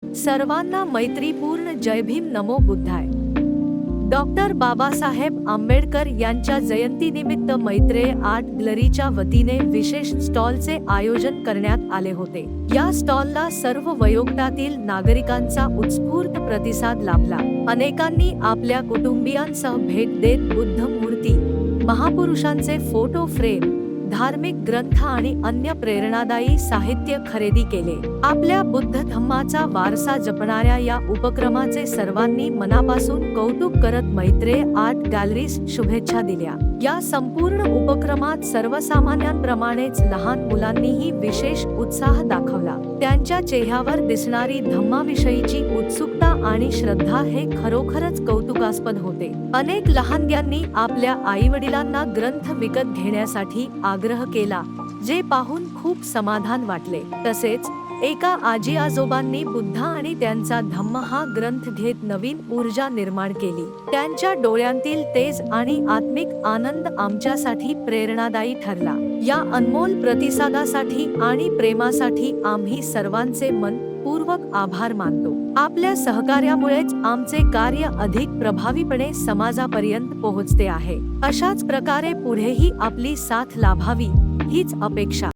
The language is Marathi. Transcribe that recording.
सर्वांना मैत्रीपूर्ण जय भीम नमो बुद्धाय। डॉक्टर बाबासाहेब आंबेडकर यांच्या जयंतीनिमित्त मैत्रेय आर्ट गॅलरीच्या वतीने विशेष स्टॉलचे आयोजन करण्यात आले होते। या स्टॉलला सर्व वयोगटातील नागरिकांचा उत्स्फूर्त प्रतिसाद लाभला। अनेकांनी आपल्या कुटुंबियांसह भेट देत बुद्ध मूर्ती, महापुरुषांचे फोटो फ्रेम, धार्मिक ग्रंथ आणि अन्य प्रेरणादायी साहित्य खरेदी केले। आपल्या बुद्ध धम्माचा वारसा जपणाऱ्या या उपक्रमाचे सर्वांनी मनापासून कौतुक करत मैत्रेय आर्ट गॅलरीस शुभेच्छा दिल्या। या संपूर्ण उपक्रमात सर्वसामान्यांप्रमाणेच लहान मुलांनीही विशेष उत्साह दाखवला। त्यांच्या चेहऱ्यावर दिसणारी धम्माविषयीची उत्सुकता आणि श्रद्धा हे खरोखरच कौतुकास्पद होते। अनेक लहानग्यांनी आपल्या आईवडिलांना ग्रंथ विकत घेण्यासाठी आग्रह केला, जे पाहून खूप समाधान वाटले। तसेच एका आजी आजोबांनी बुद्ध आणि त्यांचा धम्म हा ग्रंथ घेत नवीन ऊर्जा निर्माण केली। त्यांच्या डोळ्यांतील तेज आणि आत्मिक आनंद आमच्यासाठी प्रेरणादायी ठरला। या अनमोल प्रतिसादासाठी आणि प्रेमासाठी आम्ही सर्वांचे मनपूर्वक आभार मानतो। आपल्या सहकार्यामुळेच आमचे कार्य अधिक प्रभावीपणे समाजापर्यंत पोहोचते आहे। अशाच प्रकारे पुढेही आपली साथ लाभावी हीच अपेक्षा।